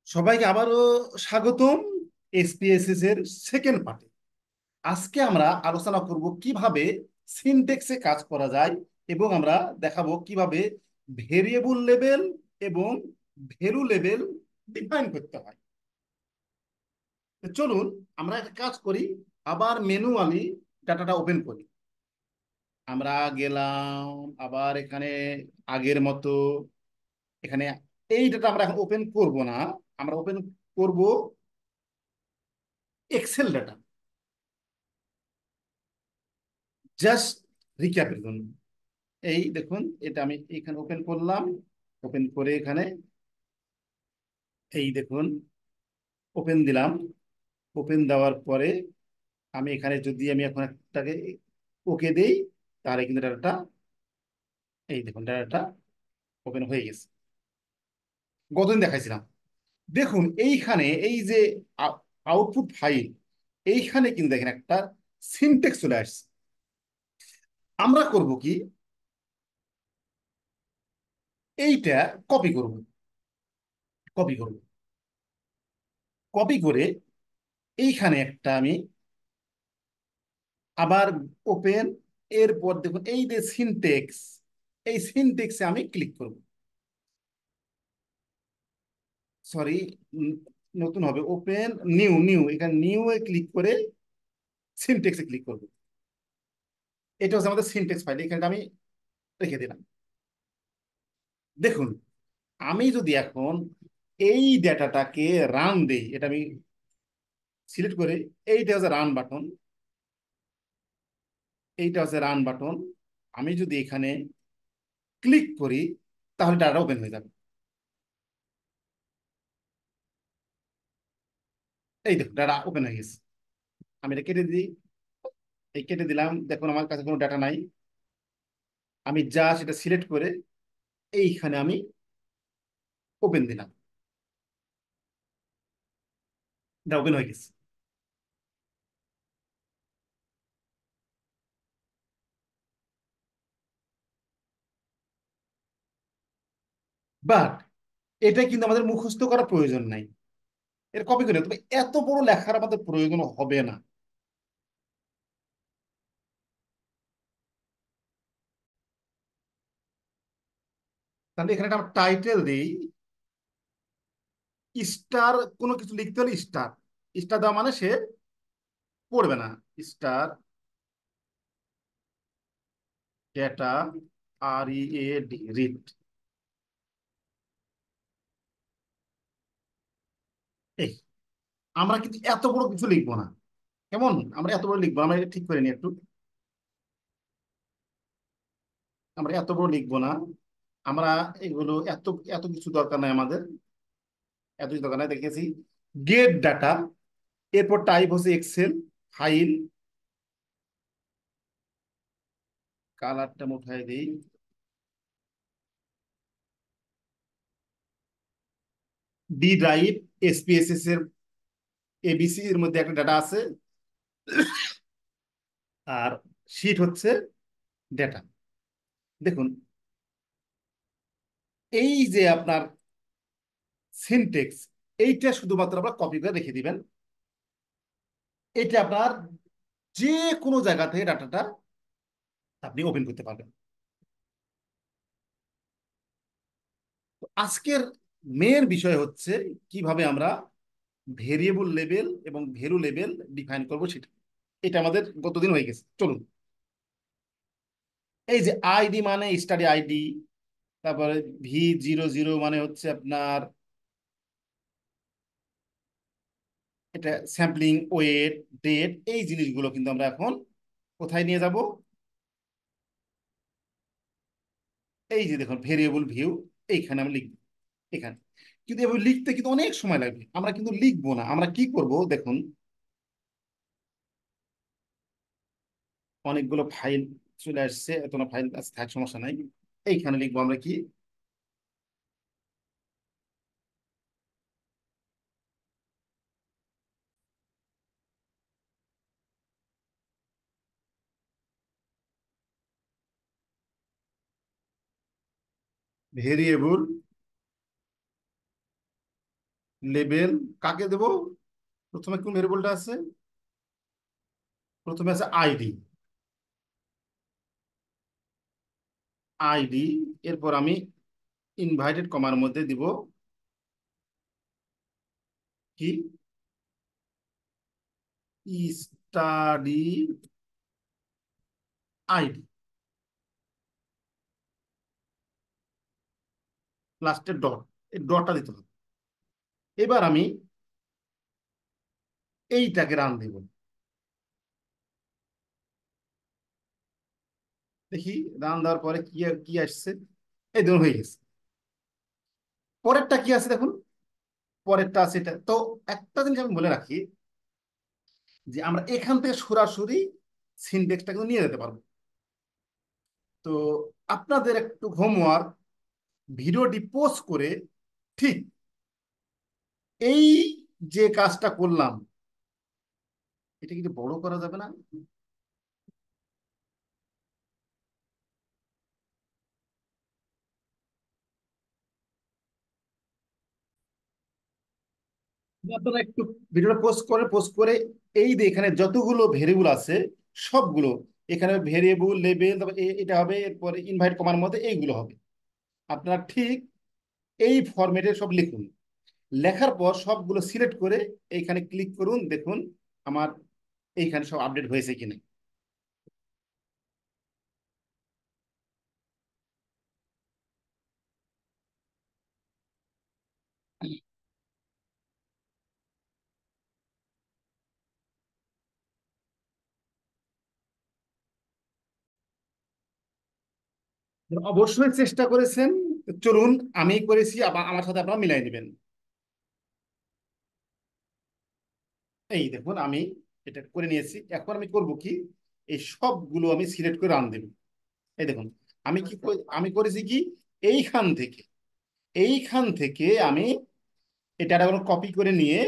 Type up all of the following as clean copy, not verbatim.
সবাইকে আবারও স্বাগতম এসপিএসএস এর সেকেন্ড পার্টে। আজকে আমরা আলোচনা করব কিভাবে সিনট্যাক্সে কাজ করা যায় এবং আমরা দেখাবো কিভাবে ভেরিয়েবল লেভেল এবং ভ্যালু লেভেল ডিফাইন করতে হয়। তো চলুন আমরা একটা কাজ করি, আবার ম্যানুয়ালি ডাটাটা ওপেন করি। আমরা গেলাম আবার এখানে আগের মতো। এখানে এই ডাটা আমরা এখন ওপেন করব না, আমরা ওপেন করব এক্সেল ডাটা, জাস্ট রিক্যাপের জন্য। এই দেখুন, এটা আমি এখানে ওপেন করলাম। ওপেন করে এখানে এই দেখুন ওপেন দিলাম। ওপেন দেওয়ার পরে আমি এখানে যদি আমি এখন একটাকে ওকে দেই, তাহলে কিন্তু ডাটাটা, এই দেখুন ডাটাটা ওপেন হয়ে গেছে। গতদিন দেখাইছিলাম। দেখুন এইখানে এই যে আউটপুট ফাইল, এইখানে কিন্তু দেখেন একটা সিনট্যাক্স চলে আসছে। আমরা করব কি, এইটা কপি করব। কপি করব, কপি করে এইখানে একটা আমি আবার ওপেন। এরপর দেখুন এই যে সিনটেক্স, এই সিনটেক্সে আমি ক্লিক করব। সরি, নতুন হবে, ওপেন নিউ। নিউ, এখানে নিউ এ ক্লিক করে সিনটেক্সে ক্লিক করব। এটা হচ্ছে আমাদের সিনটেক্স ফাইল, এখানে আমি রেখে দিলাম। দেখুন, আমি যদি এখন এই ডেটাটাকে রান দেই, এটা আমি সিলেক্ট করে, এইটা হচ্ছে রান বাটন, এইটা হচ্ছে রান বাটন। আমি যদি এখানে ক্লিক করি, তাহলে ডাটা ওপেন হয়ে যাবে। এই দেখুন ডাটা ওপেন হয়ে গেছে। আমি এটা কেটে দিই। এই কেটে দিলাম, দেখুন আমার কাছে কোনো ডাটা নাই। আমি যা সেটা সিলেক্ট করে এইখানে আমি ওপেন দিলাম, এটা ওপেন হয়ে গেছে। বাট এটা কিন্তু আমাদের মুখস্থ করার প্রয়োজন নাই, এর কপি করে, তবে এত বড় লেখার আমাদের প্রয়োজন হবে না। তাহলে এখানে একটা টাইটেল দিই, স্টার। কোনো কিছু লিখতে হলে স্টার, স্টার দেওয়া মানে সে পড়বে না। Star data, R E A D, read. এই আমরা কিন্তু এত বড় কিছু লিখবো না। কেমন, আমরা এত বড় লিখবো না। আমরা এটা ঠিক করে নিই একটু। আমরা এত বড় লিখবো না। আমরা এগুলো এত এত কিছু দরকার নাই আমাদের। এত কিছু দরকার নাই, দেখেছি। গেট ডাটা, এরপর টাইপ হচ্ছে এক্সেল ফাইল। কালারটা উঠাই দিই। ডি ড্রাইভ, এসপিএসএস এর এবিসি এর মধ্যে একটা ডাটা আছে। আর শিট হচ্ছে ডেটা। দেখুন এই যে আপনার সিনটেক্স, এইটা শুধুমাত্র আপনার কপি করে রেখে দিবেন। এটা আপনার যে কোনো জায়গা থেকে ডাটাটা আপনি ওপেন করতে পারবেন। তো আজকের মেন বিষয় হচ্ছে কিভাবে আমরা ভেরিয়েবল লেভেল এবং ভ্যালু লেভেল ডিফাইন করব সেটা। এটা আমাদের গতদিন হয়ে গেছে। চলুন, এই যে আইডি মানে স্টাডি আইডি, তারপরে V00 মানে হচ্ছে আপনার এটা স্যাম্পলিং ওয়েট, ডেট, এই জিনিসগুলো কিন্তু আমরা এখন কোথায় নিয়ে যাব? এই যে দেখুন ভেরিয়েবল ভিউ, এইখানে আমি লিখব। এখানে কিন্তু এভাবে লিখতে কিন্তু অনেক সময় লাগবে, আমরা কিন্তু লিখবো না। আমরা কি করব দেখুন, অনেকগুলো ফাইল চলে আসছে, এত না ফাইল আছে, থাক সমস্যা নাই। এইখানে লিখবো আমরা কি, ভেরিয়েবল লেবেল কাকে দেব? প্রথমে কোন ভেরিয়েবলটা আছে? প্রথমে আছে আইডি। আইডি, এরপর আমি ইনভাইটেড কমার মধ্যে দিব কি, স্টাডি আইডি, লাস্টে ডট, এই ডটটা দিতে হবে। এবার আমি এইটাকে রান দেব। দেখি রান দেওয়ার পরে কি কি আসছে। এই ধরুন হয়ে গেছে। পরেরটা কি আছে দেখুন, পরেরটা আছে এটা তো। একটা জিনিস আমি বলে রাখি, যে আমরা এখান থেকে সরাসরি সিনট্যাক্সটা কিন্তু নিয়ে যেতে পারবো। তো আপনাদের একটু হোমওয়ার্ক, ভিডিওটি পোস্ট করে ঠিক এই যে কাজটা করলাম, এটা কিন্তু বড় করা যাবে না? আপনারা একটু ভিডিওটা পোস্ট করে এই যে এখানে যতগুলো ভেরিয়েবল আছে সবগুলো, এখানে ভেরিয়েবল লেবেল, তারপর এটা হবে, এরপরে ইনভাইট কমার মধ্যে এইগুলো হবে। আপনারা ঠিক এই ফরম্যাটে সব লিখুন। লেখার পর সবগুলো সিলেক্ট করে এইখানে ক্লিক করুন, দেখুন আমার এইখানে সব আপডেট হয়েছে কিনা। অবশ্যই চেষ্টা করেছেন, চলুন আমি করেছি, আবার আমার সাথে আপনারা মিলাই নেবেন। এই দেখুন আমি এটা করে নিয়েছি। এখন আমি করব কি, এই সবগুলো আমি সিলেক্ট করে রান দেব। এই দেখুন আমি আমি করেছি কি, এইখান থেকে এইখান থেকে আমি এই ডাটাগুলো কপি করে নিয়ে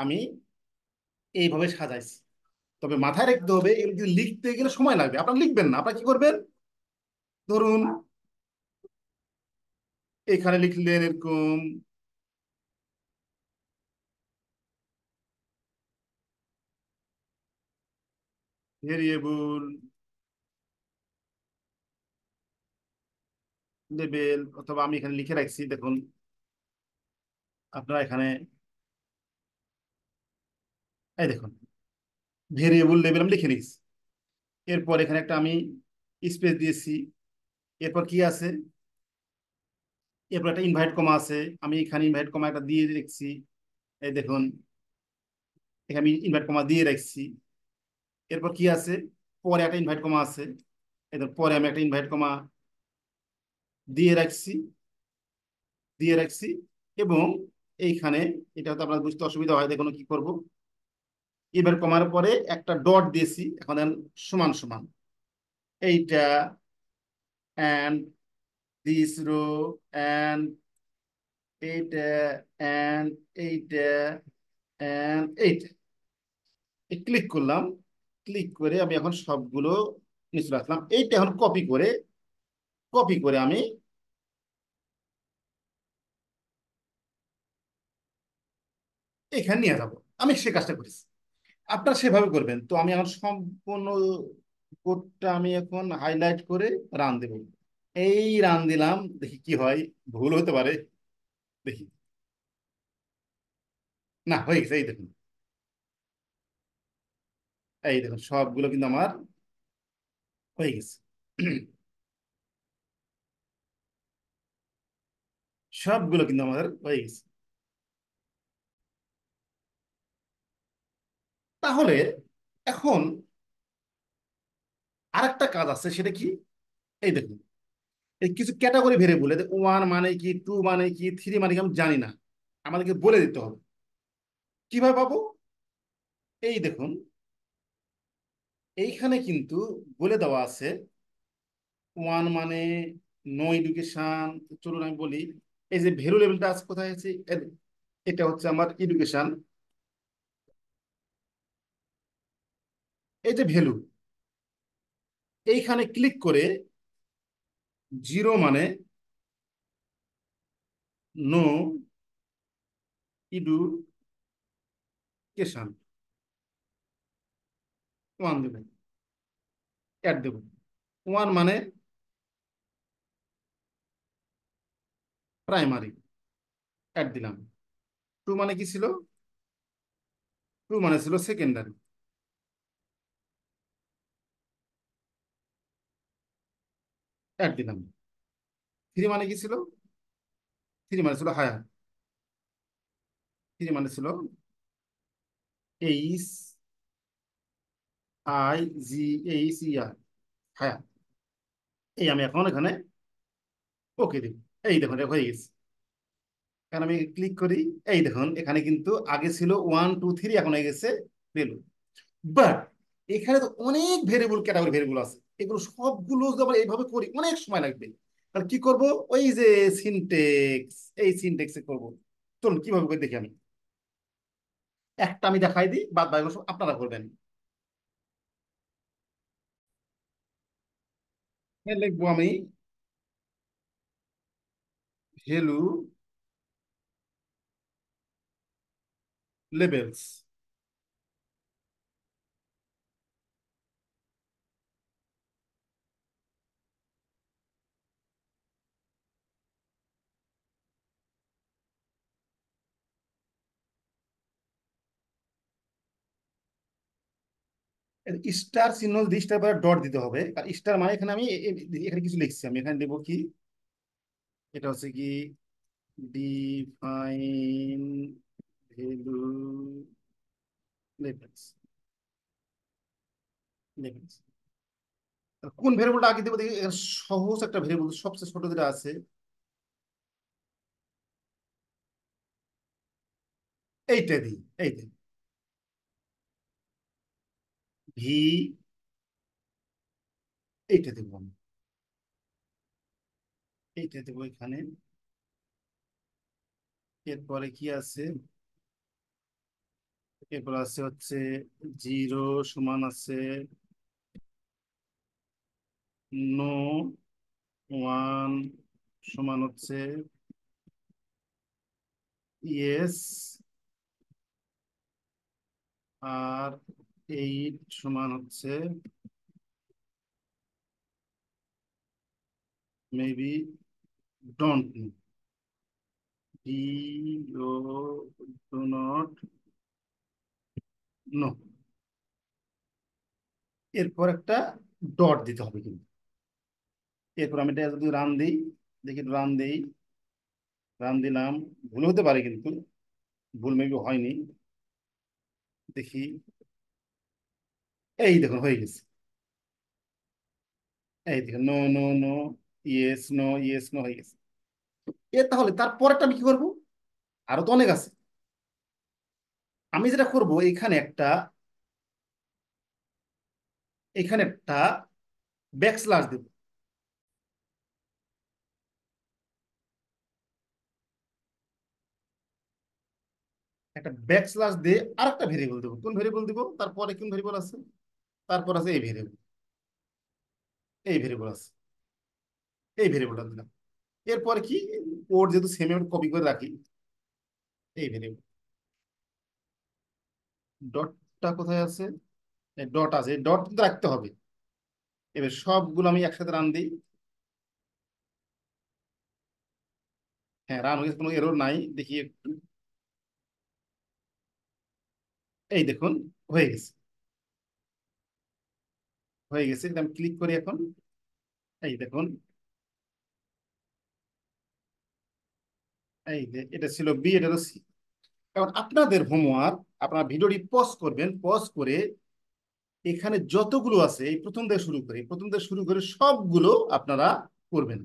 আমি এইভাবে সাজাইছি। তবে মাথায় রাখতে হবে, এগুলো যদি লিখতে গেলে সময় লাগবে। আপনারা লিখবেন না, আপনারা কি করবেন, ধরুন এখানে লিখলেন এরকম ভেরিয়েবল লেবেল, অথবা আমি এখানে লিখে রাখছি দেখুন, আপনারা এখানে এই দেখুন ভেরিয়েবল লেবেল আমি লিখে নিয়েছি। এরপর এখানে একটা আমি স্পেস দিয়েছি। এরপর কি আছে, এরপর একটা ইনভাইট কমা আছে, আমি এখানে ইনভাইট কমা একটা দিয়ে রেখেছি। এই দেখুন এখানে আমি ইনভাইট কমা দিয়ে রাখছি। এরপর কি আছে, পরে একটা ইনভাইট কমা আছে, এরপর পরে আমি একটা ইনভাইট কমা দিয়ে রাখছি, দিয়ে রাখছি। এবং এইখানে, এটা হয়তো আপনার বুঝতে অসুবিধা হয়, দেখুন কি করব, এবার কমার পরে একটা ডট দিয়েছি। এখন দেন সমান সমান এইটা অ্যান্ড দিস রো অ্যান্ড এইটা অ্যান্ড এইটা অ্যান্ড এইটা, ক্লিক করলাম। ক্লিক করে আমি এখন সবগুলো নিচে রাখলাম। এইটা এখন কপি করে আমি এখানে নিয়ে যাবো। আমি সে কাজটা করেছি, আপনারা সেভাবে করবেন। তো আমি এখন সম্পূর্ণ কোডটা আমি এখন হাইলাইট করে রান দেব। এই রান দিলাম, দেখি কি হয়। ভুল হতে পারে, দেখি। না, হয়ে গেছে। এই দেখুন, এই দেখুন সবগুলো কিন্তু আমার হয়ে গেছে। সবগুলো কিন্তু আমাদের হয়ে গেছে। তাহলে এখন আরেকটা কাজ আছে, সেটা কি, এই দেখুন এই কিছু ক্যাটাগরি ভেরিয়েবল, ওয়ান মানে কি, টু মানে কি, থ্রি মানে কি আমি জানি না, আমাদেরকে বলে দিতে হবে। কিভাবে পাবো, এই দেখুন এইখানে কিন্তু বলে দেওয়া আছে ওয়ান মানে নো এডুকেশন। চলুন আমি বলি, এই যে ভ্যালু লেভেলটা আছে কোথায় আছে, এটা হচ্ছে আমার এডুকেশন। এই যে ভ্যালু, এইখানে ক্লিক করে জিরো মানে নো, ইডুকেশন, ওয়ান দেবো, অ্যাড দেবো। ওয়ান মানে প্রাইমারি, অ্যাড দিলাম। টু মানে কি ছিল? টু মানে ছিল সেকেন্ডারি, অ্যাড দিলাম। থ্রি মানে কি ছিল? থ্রি মানে ছিল হায়ার, থ্রি মানে ছিল H I G H E R, higher. এই আমি এখন এখানে ওকে দিব। এই দেখুন এটা হয়ে গেছে। কারণ আমি ক্লিক করি, এই দেখুন এখানে কিন্তু আগে ছিল ওয়ান টু থ্রি, এখন হয়ে গেছে ভ্যালু। বাট এখানে তো অনেক ভেরিয়েবল, ক্যাটাগরি ভেরিয়েবল আছে, এগুলো সবগুলো যদি আমরা এইভাবে করি অনেক সময় লাগবে। তাহলে কি করব? ওই যে সিনটেক্স, এই সিনটেক্সে করব। চলুন কিভাবে করে দেখি আমি। একটা আমি দেখাই দিই, বাদ বাকি সব আপনারা করবেন। লিখবো আমি ভ্যালু লেভেলস। স্টার চিহ্ন দিয়ে স্টার পরে ডট দিতে হবে, আর স্টার মানে এখানে আমি এখানে কিছু লিখছি, আমি এখানে দেবো কি, এটা হচ্ছে কি ডিফাইন ভ্যালু লেভেলস, লেভেলস। কোন ভেরিয়েবলটা আগে দেবো দেখি, এখানে সহজ একটা ভেরিয়েবল সবচেয়ে ছোট যেটা আছে, এইটা দিই। এইটা ভি, এইটা দেবো আমি, এইটা দেবো এখানে। এরপরে কি আছে? এরপর আছে হচ্ছে জিরো সমান আছে নো, ওয়ান সমান হচ্ছে ইয়েস, আর এইট সমান হচ্ছে maybe don't know, D O do not know. এরপর একটা ডট দিতে হবে কিন্তু। এরপর আমি এটা যদি রান দিই, দেখি রান দিই, রান দিলাম, ভুল হতে পারে কিন্তু, ভুল মেবি হয়নি, দেখি। এই দেখুন হয়ে গেছে। এই দেখুন no no no, yes no, yes no হয়ে গেছে। তাহলে তারপরটা আমি কি করবো? আরো তো অনেক আছে। আমি যেটা করব, এখানে একটা ব্যাকস্ল্যাশ দেব। একটা ব্যাকস্ল্যাশ দিয়ে আরেকটা ভেরিয়েবল দেবো। কোন ভেরিয়েবল দিব? তারপরে কোন ভেরিয়েবল আছে? তারপর আছে এই ভেরিয়েবল, এই ভেরিয়েবল আছে, এই ভেরিয়েবলটা দিলাম। এরপরে কি, ওর যেহেতু সেম কপি করে রাখি, এই ভেরিয়েবল। ডটটা কোথায় আছে? ডট আছে, ডট কিন্তু রাখতে হবে। এবার সবগুলো আমি একসাথে রান দিই। হ্যাঁ, রান হয়েছে, কোনো এরর নাই, দেখি একটু। এই দেখুন হয়ে গেছে, হয়ে গেছে। এটা আমি ক্লিক করি এখন, এই দেখুন, এই যে এটা ছিল বি, এটা হলো সি। এখন আপনাদের হোমওয়ার্ক, আপনারা ভিডিওটি পজ করবেন, পজ করে এখানে যতগুলো আছে এই প্রথম থেকে শুরু করে, প্রথম থেকে শুরু করে সবগুলো আপনারা করবেন।